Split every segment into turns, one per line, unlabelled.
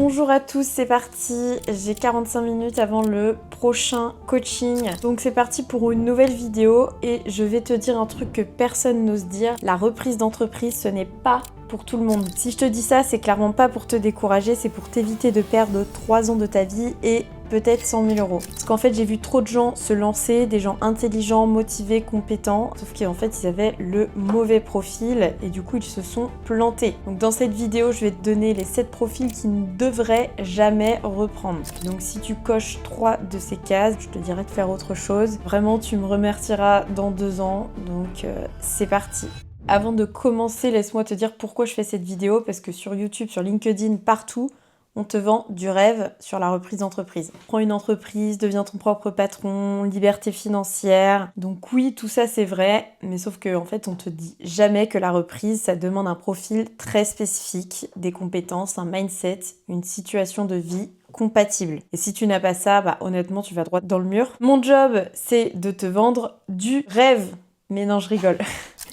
Bonjour à tous, c'est parti. J'ai 45 minutes avant le prochain coaching. Donc c'est parti pour une nouvelle vidéo et je vais te dire un truc que personne n'ose dire. La reprise d'entreprise, ce n'est pas pour tout le monde. Si je te dis ça, c'est clairement pas pour te décourager, c'est pour t'éviter de perdre 3 ans de ta vie et peut-être 100 000 euros. Parce qu'en fait, j'ai vu trop de gens se lancer, des gens intelligents, motivés, compétents, sauf qu'en fait, ils avaient le mauvais profil et du coup, ils se sont plantés. Donc dans cette vidéo, je vais te donner les 7 profils qui ne devraient jamais reprendre. Donc si tu coches 3 de ces cases, je te dirais de faire autre chose. Vraiment, tu me remercieras dans 2 ans. Donc c'est parti. Avant de commencer, laisse-moi te dire pourquoi je fais cette vidéo, parce que sur YouTube, sur LinkedIn, partout, on te vend du rêve sur la reprise d'entreprise. Prends une entreprise, deviens ton propre patron, liberté financière. Donc oui, tout ça c'est vrai, mais sauf que en fait, on te dit jamais que la reprise, ça demande un profil très spécifique, des compétences, un mindset, une situation de vie compatible. Et si tu n'as pas ça, bah honnêtement, tu vas droit dans le mur. Mon job, c'est de te vendre du rêve. Mais non, je rigole.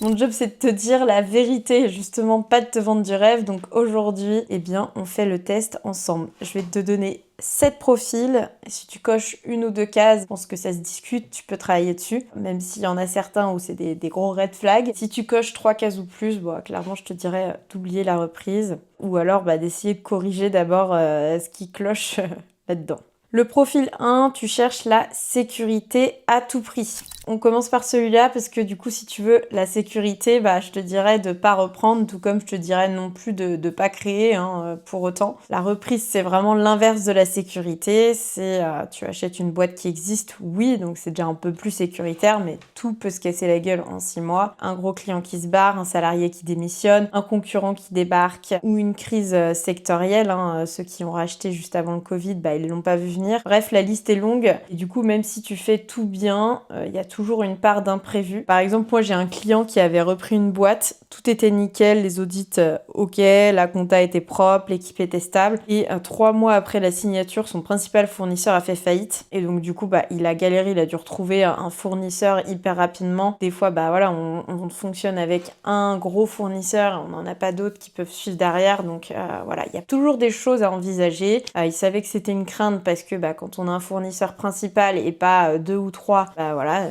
Mon job, c'est de te dire la vérité, justement, pas de te vendre du rêve. Donc aujourd'hui, eh bien, on fait le test ensemble. Je vais te donner 7 profils. Et si tu coches une ou 2 cases, je pense que ça se discute, tu peux travailler dessus. Même s'il y en a certains où c'est des gros red flags. Si tu coches 3 cases ou plus, bon, clairement, je te dirais d'oublier la reprise. Ou alors d'essayer de corriger d'abord ce qui cloche là-dedans. Le profil 1, tu cherches la sécurité à tout prix. On commence par celui-là parce que du coup, si tu veux la sécurité, je te dirais de pas reprendre, tout comme je te dirais non plus de pas créer pour autant. La reprise, c'est vraiment l'inverse de la sécurité. C'est tu achètes une boîte qui existe, oui, donc c'est déjà un peu plus sécuritaire, mais tout peut se casser la gueule en 6 mois. Un gros client qui se barre, un salarié qui démissionne, un concurrent qui débarque ou une crise sectorielle. Ceux qui ont racheté juste avant le Covid, ils l'ont pas vu venir. Bref, la liste est longue et du coup, même si tu fais tout bien, il y a toujours une part d'imprévu. Par exemple, moi j'ai un client qui avait repris une boîte, tout était nickel, les audits ok, la compta était propre, l'équipe était stable et 3 mois après la signature, son principal fournisseur a fait faillite et donc du coup il a galéré, il a dû retrouver un fournisseur hyper rapidement. Des fois on fonctionne avec un gros fournisseur, on n'en a pas d'autres qui peuvent suivre derrière, donc il y a toujours des choses à envisager. Il savait que c'était une crainte parce que quand on a un fournisseur principal et pas 2 ou 3,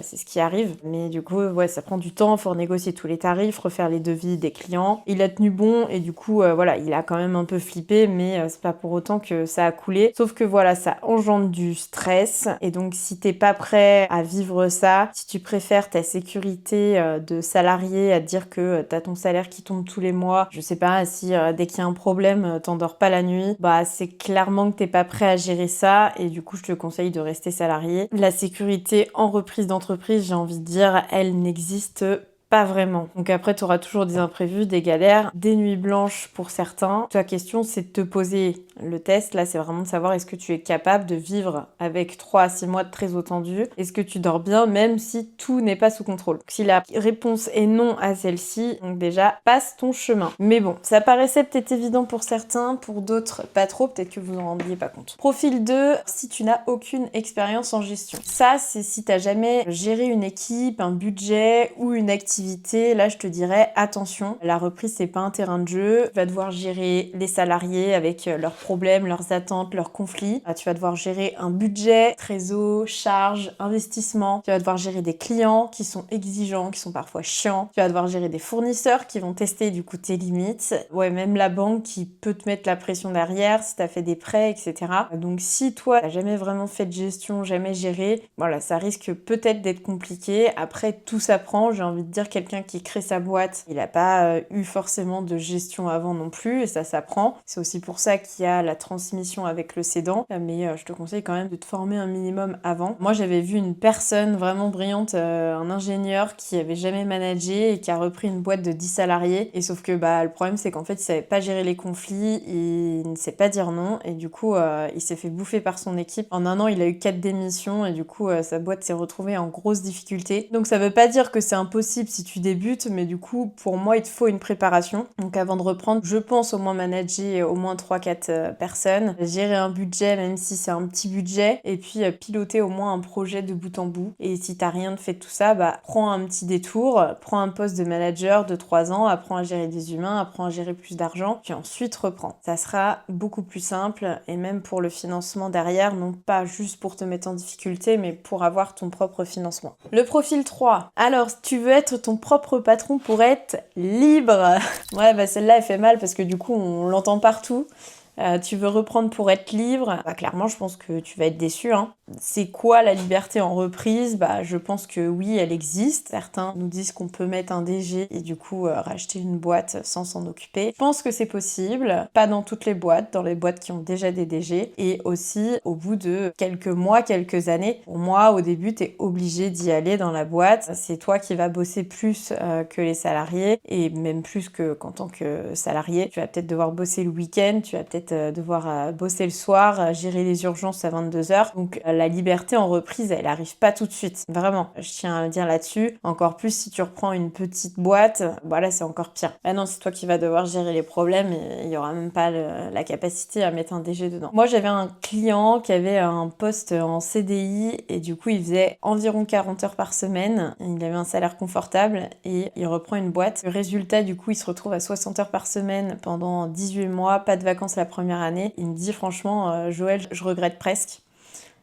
c'est ce qui arrive. Mais du coup, ça prend du temps, faut renégocier tous les tarifs, refaire les devis des clients. Il a tenu bon et du coup, il a quand même un peu flippé, mais c'est pas pour autant que ça a coulé. Sauf que ça engendre du stress. Et donc, si t'es pas prêt à vivre ça, si tu préfères ta sécurité de salarié à te dire que t'as ton salaire qui tombe tous les mois, je sais pas, si dès qu'il y a un problème, t'endors pas la nuit, c'est clairement que t'es pas prêt à gérer ça et du coup, je te conseille de rester salarié. La sécurité en reprise d'entreprise, j'ai envie de dire, elle n'existe pas vraiment. Donc après, tu auras toujours des imprévus, des galères, des nuits blanches pour certains. Ta question, c'est de te poser le test. Là, c'est vraiment de savoir est-ce que tu es capable de vivre avec 3 à 6 mois de très haut tendu. Est-ce que tu dors bien, même si tout n'est pas sous contrôle. Si la réponse est non à celle-ci, donc déjà, passe ton chemin. Mais bon, ça paraissait peut-être évident pour certains, pour d'autres, pas trop. Peut-être que vous en rendiez pas compte. Profil 2, si tu n'as aucune expérience en gestion. Ça, c'est si tu n'as jamais géré une équipe, un budget ou une activité. Là, je te dirais attention, la reprise, c'est pas un terrain de jeu. Tu vas devoir gérer les salariés avec leurs problèmes, leurs attentes, leurs conflits. Tu vas devoir gérer un budget, trésor, charges, investissement. Tu vas devoir gérer des clients qui sont exigeants, qui sont parfois chiants. Tu vas devoir gérer des fournisseurs qui vont tester du coup tes limites. Ouais, même la banque qui peut te mettre la pression derrière si t'as fait des prêts, etc. Donc si toi, t'as jamais vraiment fait de gestion, jamais géré, ça risque peut-être d'être compliqué. Après, tout s'apprend. J'ai envie de dire quelqu'un qui crée sa boîte, il n'a pas eu forcément de gestion avant non plus et ça s'apprend. C'est aussi pour ça qu'il y a la transmission avec le cédant, mais je te conseille quand même de te former un minimum avant. Moi, j'avais vu une personne vraiment brillante, un ingénieur qui avait jamais managé et qui a repris une boîte de 10 salariés et sauf que le problème c'est qu'en fait, il savait pas gérer les conflits, il ne sait pas dire non et du coup, il s'est fait bouffer par son équipe. En 1 an, il a eu 4 démissions et du coup, sa boîte s'est retrouvée en grosse difficulté. Donc ça veut pas dire que c'est impossible si tu débutes, mais du coup, pour moi, il te faut une préparation. Donc avant de reprendre, je pense au moins manager au moins 3-4 personnes, gérer un budget, même si c'est un petit budget, et puis piloter au moins un projet de bout en bout. Et si t'as rien de fait de tout ça, bah prends un petit détour, prends un poste de manager de 3 ans, apprends à gérer des humains, apprends à gérer plus d'argent, puis ensuite reprends. Ça sera beaucoup plus simple, et même pour le financement derrière, non pas juste pour te mettre en difficulté, mais pour avoir ton propre financement. Le profil 3. Alors, tu veux être ton propre patron pour être libre. Ouais, bah celle-là, elle fait mal parce que du coup, on l'entend partout. Tu veux reprendre pour être libre, bah clairement je pense que tu vas être déçu, hein. C'est quoi la liberté en reprise? Bah je pense que oui, elle existe. Certains nous disent qu'on peut mettre un DG et du coup racheter une boîte sans s'en occuper. Je pense que c'est possible, pas dans toutes les boîtes, dans les boîtes qui ont déjà des DG, et aussi au bout de quelques mois, quelques années. Pour moi, au début, t'es obligé d'y aller dans la boîte. C'est toi qui vas bosser plus que les salariés, et même plus qu'en tant que salarié. Tu vas peut-être devoir bosser le week-end, tu vas peut-être devoir bosser le soir, gérer les urgences à 22h. Donc la liberté en reprise, elle arrive pas tout de suite. Vraiment, je tiens à le dire là-dessus. Encore plus si tu reprends une petite boîte, bah là c'est encore pire. Ah non, c'est toi qui vas devoir gérer les problèmes et il y aura même pas la capacité à mettre un DG dedans. Moi j'avais un client qui avait un poste en CDI et du coup il faisait environ 40 heures par semaine. Il avait un salaire confortable et il reprend une boîte. Le résultat du coup il se retrouve à 60 heures par semaine pendant 18 mois, pas de vacances la première année. Il me dit franchement Joël, je regrette presque.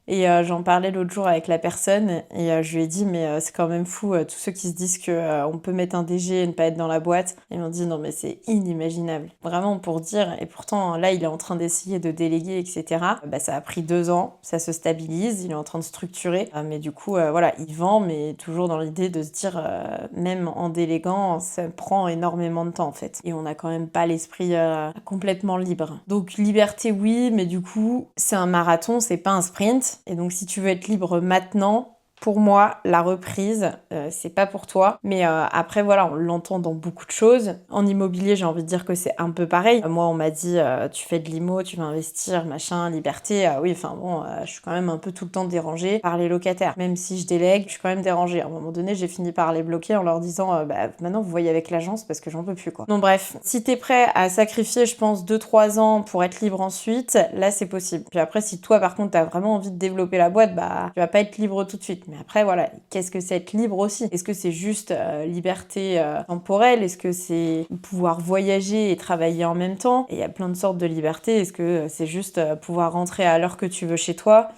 Et j'en parlais l'autre jour avec la personne et je lui ai dit mais c'est quand même fou tous ceux qui se disent que on peut mettre un DG et ne pas être dans la boîte. Ils m'ont dit non mais c'est inimaginable. Vraiment pour dire, et pourtant là il est en train d'essayer de déléguer etc. Bah ça a pris 2 ans, ça se stabilise, il est en train de structurer. Mais du coup voilà, il vend mais toujours dans l'idée de se dire même en déléguant ça prend énormément de temps en fait. Et on n'a quand même pas l'esprit complètement libre. Donc liberté oui, mais du coup c'est un marathon, c'est pas un sprint. Et donc si tu veux être libre maintenant, pour moi, la reprise, c'est pas pour toi. Mais après, voilà, on l'entend dans beaucoup de choses. En immobilier, j'ai envie de dire que c'est un peu pareil. Moi, on m'a dit, tu fais de l'immo, tu vas investir, machin, liberté. Oui, enfin bon, je suis quand même un peu tout le temps dérangée par les locataires. Même si je délègue, je suis quand même dérangée. À un moment donné, j'ai fini par les bloquer en leur disant, bah maintenant, vous voyez avec l'agence parce que j'en peux plus, quoi. Donc bref, si t'es prêt à sacrifier, je pense, 2-3 ans pour être libre ensuite, là, c'est possible. Puis après, si toi, par contre, t'as vraiment envie de développer la boîte, bah, tu vas pas être libre tout de suite. Mais après, voilà, qu'est-ce que c'est être libre aussi? Est-ce que c'est juste liberté temporelle? Est-ce que c'est pouvoir voyager et travailler en même temps? Et il y a plein de sortes de liberté. Est-ce que c'est juste pouvoir rentrer à l'heure que tu veux chez toi?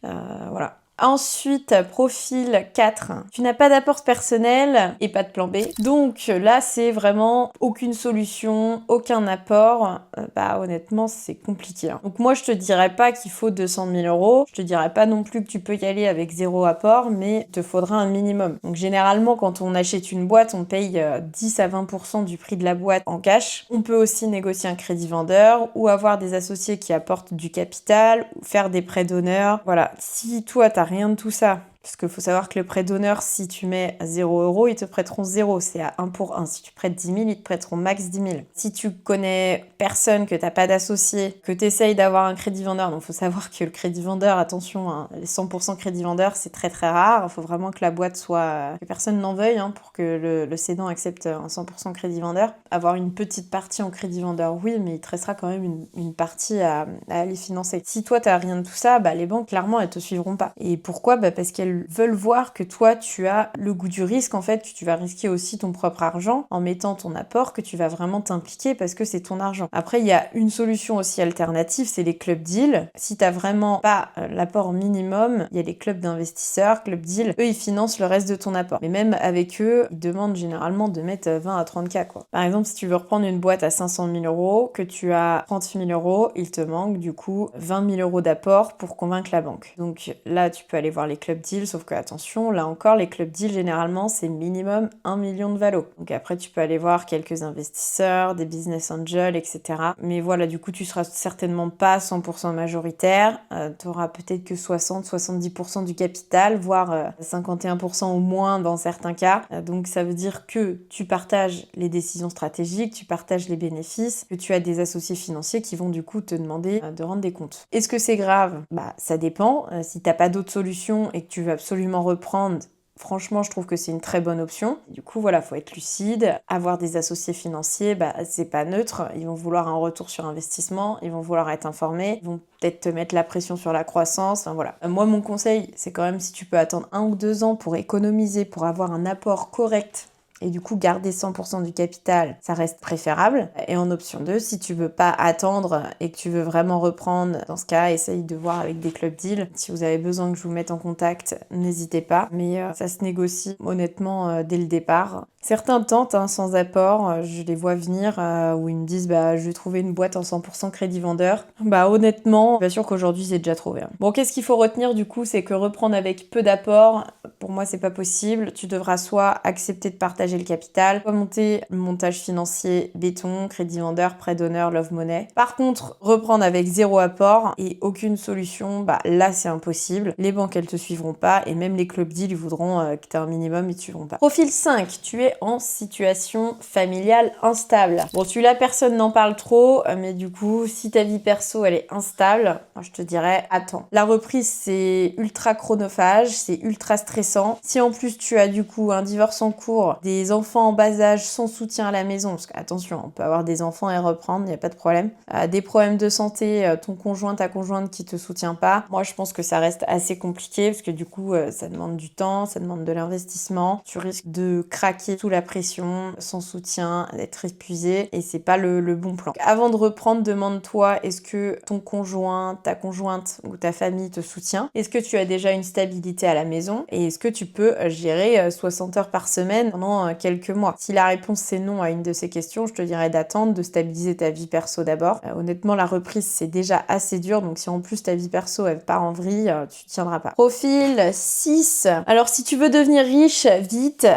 Voilà. Ensuite, profil 4. Tu n'as pas d'apport personnel et pas de plan B. Donc là, c'est vraiment aucune solution, aucun apport. Bah honnêtement, c'est compliqué, hein. Donc moi, je te dirais pas qu'il faut 200 000 euros. Je te dirais pas non plus que tu peux y aller avec 0 apport, mais il te faudra un minimum. Donc généralement, quand on achète une boîte, on paye 10 à 20% du prix de la boîte en cash. On peut aussi négocier un crédit vendeur ou avoir des associés qui apportent du capital ou faire des prêts d'honneur. Voilà. Si toi, t'as rien de tout ça, parce qu'il faut savoir que le prêt d'honneur, si tu mets 0 euros, ils te prêteront 0. C'est à 1 pour 1. Si tu prêtes 10 000, ils te prêteront max 10 000. Si tu connais personne, que t'as pas d'associé, que t'essayes d'avoir un crédit vendeur, donc faut savoir que le crédit vendeur, attention, hein, les 100% crédit vendeur, c'est très très rare. Il faut vraiment que la boîte soit... que personne n'en veuille hein, pour que le cédant accepte un 100% crédit vendeur. Avoir une petite partie en crédit vendeur, oui, mais il te restera quand même une partie à aller financer. Si toi, t'as rien de tout ça, bah les banques, clairement, elles te suivront pas. Et pourquoi? Bah parce qu'elles veulent voir que toi, tu as le goût du risque, en fait, que tu vas risquer aussi ton propre argent en mettant ton apport, que tu vas vraiment t'impliquer parce que c'est ton argent. Après, il y a une solution aussi alternative, c'est les club deals. Si t'as vraiment pas l'apport minimum, il y a les clubs d'investisseurs, club deal, eux, ils financent le reste de ton apport. Mais même avec eux, ils demandent généralement de mettre 20 à 30K, quoi. Par exemple, si tu veux reprendre une boîte à 500 000 euros, que tu as 30 000 euros, il te manque du coup 20 000 euros d'apport pour convaincre la banque. Donc là, tu peux aller voir les club deals, sauf que attention, là encore, les club deals, généralement, c'est minimum 1 million de valo. Donc après, tu peux aller voir quelques investisseurs, des business angels, etc. Mais voilà, du coup, tu seras certainement pas 100% majoritaire. Tu auras peut-être que 60-70% du capital, voire 51% au moins dans certains cas. Donc ça veut dire que tu partages les décisions stratégiques, tu partages les bénéfices, que tu as des associés financiers qui vont du coup te demander de rendre des comptes. Est-ce que c'est grave? Bah ça dépend. Si t'as pas d'autre solution et que tu veux absolument reprendre, franchement, je trouve que c'est une très bonne option. Du coup, voilà, faut être lucide. Avoir des associés financiers, c'est pas neutre. Ils vont vouloir un retour sur investissement, ils vont vouloir être informés, ils vont peut-être te mettre la pression sur la croissance. Enfin, voilà. Moi, mon conseil, c'est quand même si tu peux attendre 1 ou 2 ans pour économiser, pour avoir un apport correct et du coup garder 100% du capital, ça reste préférable. Et en option 2, si tu veux pas attendre et que tu veux vraiment reprendre, dans ce cas, essaye de voir avec des club deals. Si vous avez besoin que je vous mette en contact, n'hésitez pas. Mais ça se négocie honnêtement dès le départ. Certains tentent sans apport, je les vois venir où ils me disent je vais trouver une boîte en 100% crédit vendeur. Honnêtement, bien sûr qu'aujourd'hui c'est déjà trouvé. Bon, qu'est-ce qu'il faut retenir du coup, c'est que reprendre avec peu d'apport, pour moi c'est pas possible. Tu devras soit accepter de partager le capital, soit monter le montage financier béton, crédit vendeur, prêt d'honneur, love money. Par contre, reprendre avec 0 apport et aucune solution, là c'est impossible. Les banques elles te suivront pas et même les club deals ils voudront que tu aies un minimum, ils te suivront pas. Profil 5, tu es en situation familiale instable. Bon, celui-là, personne n'en parle trop, mais du coup, si ta vie perso, elle est instable, moi, je te dirais, attends. La reprise, c'est ultra chronophage, c'est ultra stressant. Si en plus, tu as du coup un divorce en cours, des enfants en bas âge sans soutien à la maison, parce qu'attention, on peut avoir des enfants et reprendre, il n'y a pas de problème. Des problèmes de santé, ton conjoint, ta conjointe qui te soutient pas, moi, je pense que ça reste assez compliqué, parce que du coup, ça demande du temps, ça demande de l'investissement, tu risques de craquer sous la pression, sans soutien, d'être épuisé et c'est pas le bon plan. Avant de reprendre, demande-toi est-ce que ton conjoint, ta conjointe ou ta famille te soutient? Est-ce que tu as déjà une stabilité à la maison? Et est-ce que tu peux gérer 60 heures par semaine pendant quelques mois? Si la réponse c'est non à une de ces questions, je te dirais d'attendre, de stabiliser ta vie perso d'abord. Honnêtement, la reprise c'est déjà assez dur, donc si en plus ta vie perso elle part en vrille, tu tiendras pas. Profil 6. Alors si tu veux devenir riche vite,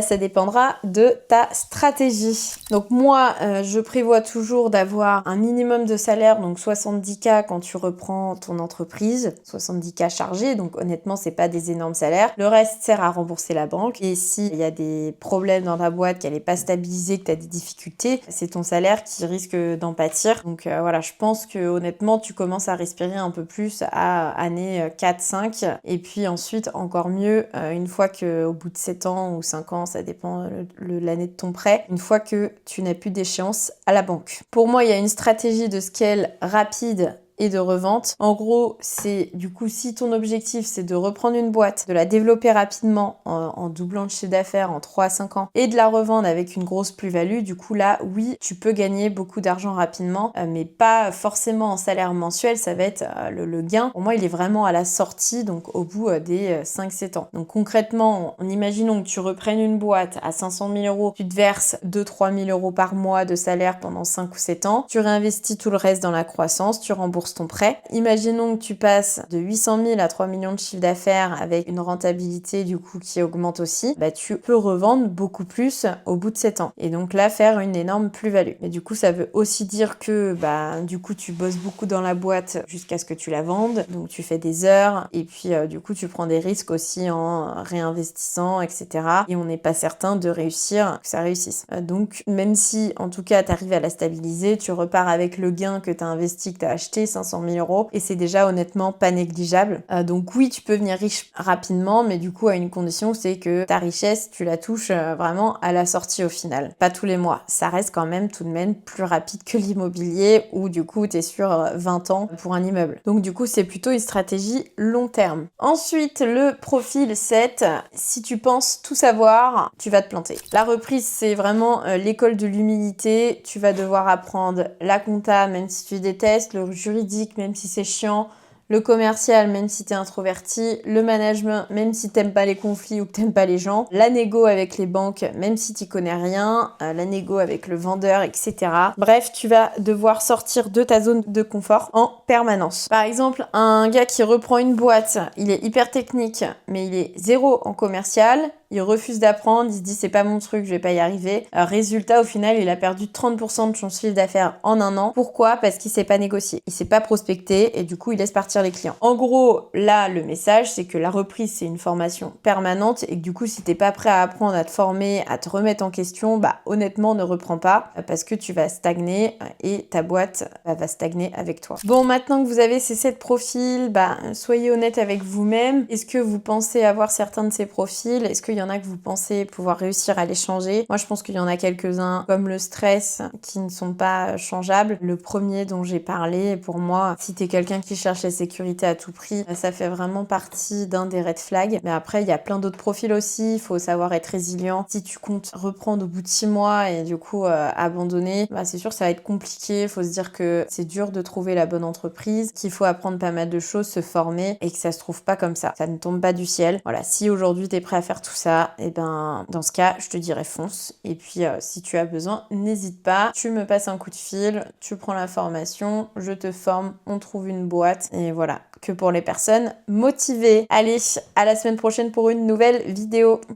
ça dépendra de ta stratégie. Donc moi, je prévois toujours d'avoir un minimum de salaire, donc 70K quand tu reprends ton entreprise, 70K chargés, donc honnêtement, c'est pas des énormes salaires. Le reste sert à rembourser la banque. Et s'il y a des problèmes dans ta boîte, qu'elle n'est pas stabilisée, que tu as des difficultés, c'est ton salaire qui risque d'en pâtir. Donc voilà, je pense que honnêtement, tu commences à respirer un peu plus à année 4-5. Et puis ensuite, encore mieux, une fois qu'au bout de 7 ans ou 5 ans, ça dépend l'année de ton prêt, une fois que tu n'as plus d'échéance à la banque. Pour moi, il y a une stratégie de scale rapide et de revente. En gros, c'est du coup, si ton objectif c'est de reprendre une boîte, de la développer rapidement en doublant le chiffre d'affaires en 3 à 5 ans et de la revendre avec une grosse plus-value, du coup là, oui, tu peux gagner beaucoup d'argent rapidement, mais pas forcément en salaire mensuel, ça va être le gain. Pour moi, il est vraiment à la sortie, donc au bout des 5-7 ans. Donc concrètement, imaginons que tu reprennes une boîte à 500 000 euros, tu te verses 2-3 000 euros par mois de salaire pendant 5 ou 7 ans, tu réinvestis tout le reste dans la croissance, tu rembourses ton prêt. Imaginons que tu passes de 800 000 à 3 millions de chiffre d'affaires avec une rentabilité du coup qui augmente aussi, tu peux revendre beaucoup plus au bout de 7 ans. Et donc là, faire une énorme plus-value. Mais du coup, ça veut aussi dire que du coup, tu bosses beaucoup dans la boîte jusqu'à ce que tu la vendes. Donc tu fais des heures et puis du coup, tu prends des risques aussi en réinvestissant, etc. Et on n'est pas certain de réussir, que ça réussisse. Donc même si en tout cas, tu arrives à la stabiliser, tu repars avec le gain que tu as investi, que tu as acheté, 500 000 euros, et c'est déjà honnêtement pas négligeable. Donc oui, tu peux devenir riche rapidement, mais du coup à une condition, c'est que ta richesse, tu la touches vraiment à la sortie au final, pas tous les mois. Ça reste quand même tout de même plus rapide que l'immobilier, où du coup t'es sur 20 ans pour un immeuble. Donc du coup c'est plutôt une stratégie long terme. Ensuite, le profil 7, si tu penses tout savoir, tu vas te planter. La reprise, c'est vraiment l'école de l'humilité. Tu vas devoir apprendre la compta, même si tu détestes, le juridique, même si c'est chiant, le commercial, même si t'es introverti, le management, même si t'aimes pas les conflits ou que t'aimes pas les gens, la négo avec les banques, même si t'y connais rien, la négo avec le vendeur, etc. Bref, tu vas devoir sortir de ta zone de confort en permanence. Par exemple, un gars qui reprend une boîte, il est hyper technique, mais il est zéro en commercial, il refuse d'apprendre, il se dit c'est pas mon truc, je vais pas y arriver. Résultat, au final, il a perdu 30% de son chiffre d'affaires en un an. Pourquoi? Parce qu'il sait pas négocier, il sait pas prospecter et du coup, il laisse partir les clients. En gros, là, le message, c'est que la reprise, c'est une formation permanente et que du coup, si t'es pas prêt à apprendre, à te former, à te remettre en question, bah honnêtement, ne reprends pas parce que tu vas stagner et ta boîte va stagner avec toi. Bon, maintenant que vous avez ces 7 profils, bah soyez honnête avec vous-même. Est-ce que vous pensez avoir certains de ces profils? Est-ce qu'il y en a que vous pensez pouvoir réussir à les changer? Moi, je pense qu'il y en a quelques-uns, comme le stress, qui ne sont pas changeables. Le premier dont j'ai parlé, pour moi, si t'es quelqu'un qui cherche la sécurité à tout prix, ça fait vraiment partie d'un des red flags. Mais après, il y a plein d'autres profils aussi. Il faut savoir être résilient. Si tu comptes reprendre au bout de 6 mois et du coup abandonner, bah, c'est sûr que ça va être compliqué. Il faut se dire que c'est dur de trouver la bonne entreprise, qu'il faut apprendre pas mal de choses, se former et que ça se trouve pas comme ça. Ça ne tombe pas du ciel. Voilà, si aujourd'hui t'es prêt à faire tout ça, et ben dans ce cas, je te dirais fonce. Et puis si tu as besoin, n'hésite pas. Tu me passes un coup de fil, tu prends la formation, je te forme, on trouve une boîte et voilà. Que pour les personnes motivées. Allez, à la semaine prochaine pour une nouvelle vidéo.